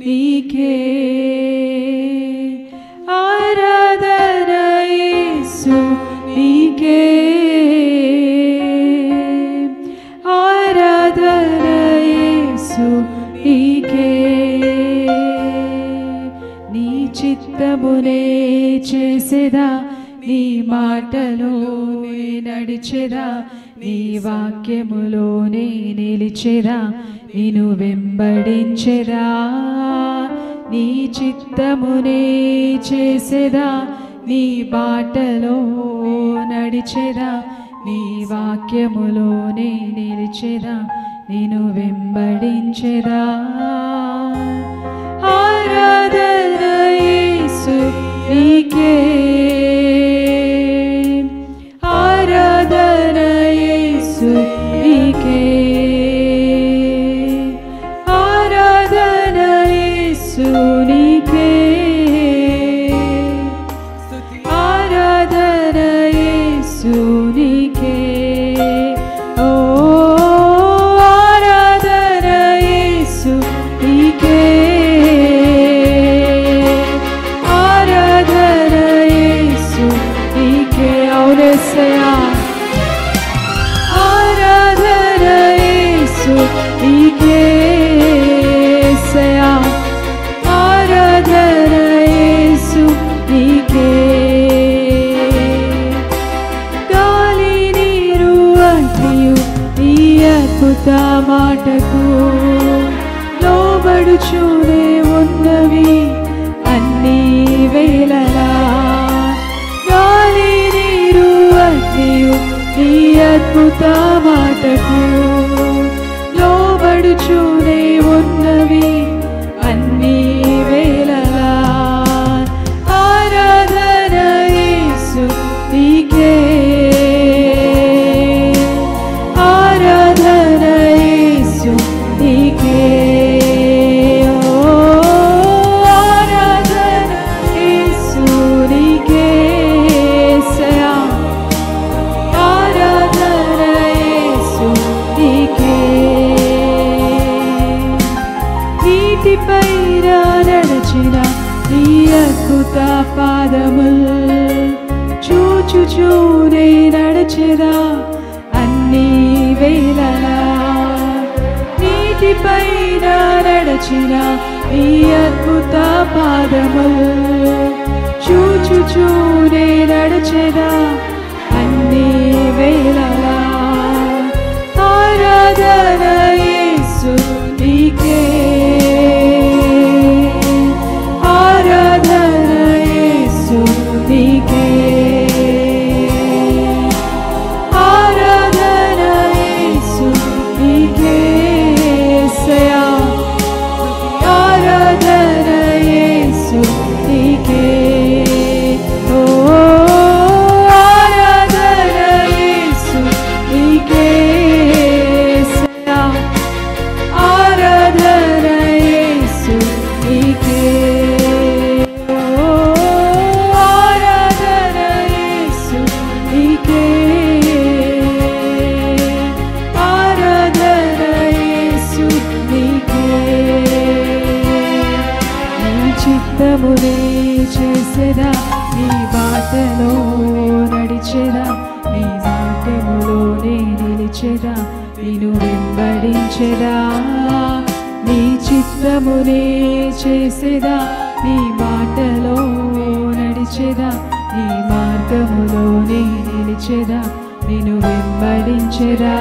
నీకే ఆరాధన యేసు నీకే ఆరాధన యేసు నీకే నీ చిత్తమునే చేసేదా నీ మాటలోనే నడిచెదా నీ వాక్యములోనే నిలిచెదా నిన్ను వెంబడించెదా నీ చిత్తమునే చేసేదా నీ బాటలో నడిచెదా నీ వాక్యములోనే నిలిచెదా నిన్ను వెంబడించెదా ఆరాధన యేసు నీకే ఆరాధన యేసు నీకే ఆరాధన యేసు నీకే ఆరాధన యేసు నీకే ఓ ఆరాధన యేసు నీకే ఆరాధన యేసు నీకే అవునేసయ్యా ఆరాధన యేసు నీకే యేసయ్యా ఆరాధన యేసు నీకే గాలి నీరు అగ్నియు నీ అద్భుత మాటకు లోబడుచూనే ఉన్నవి అన్ని వేళలా గాలి నీరు అగ్నియు నీ అద్భుత మాటకు లోబడుచూనే ఉన్నవి అన్ని వేళలా ఆరాధన యేసు నీకే ఆరాధన యేసు నీకే ఓ ఆరాధన యేసు నీకే యేసయ్యా ఆరాధన యేసు నీకే నీటిపైన నడిచిన నీ అద్భుత పాదముల్ చూచుచూనే నడిచెదా అన్ని వేళలా నీటిపైన నడిచిన నీ అద్భుత పాదముల్ చూచుచూనే నడిచెదా అన్ని వేళలా ఆరాధన యేసు నీకే ఆరాధన యేసు నీకే ఆరాధన యేసు నీకే యేసయ్యా ఆరాధన యేసు నీకే ఓ ఆరాధన యేసు నీకే యేసయ్యా ఆరాధన యేసు నీకే ఓ ఆరాధన యేసు నీకే ఆరాధన యేసు నీకే నీ చిత్తమునే చేసేదా నీ బాటలో నడిచెదా నీ మార్గములోనే నిలిచెదా నిన్ను వెంబడించెదా నీ చిత్తమునే చేసేదా నీ బాటలో నడిచెదా నీ మార్గములోనే నిలిచెదా నిన్ను వెంబడించెదా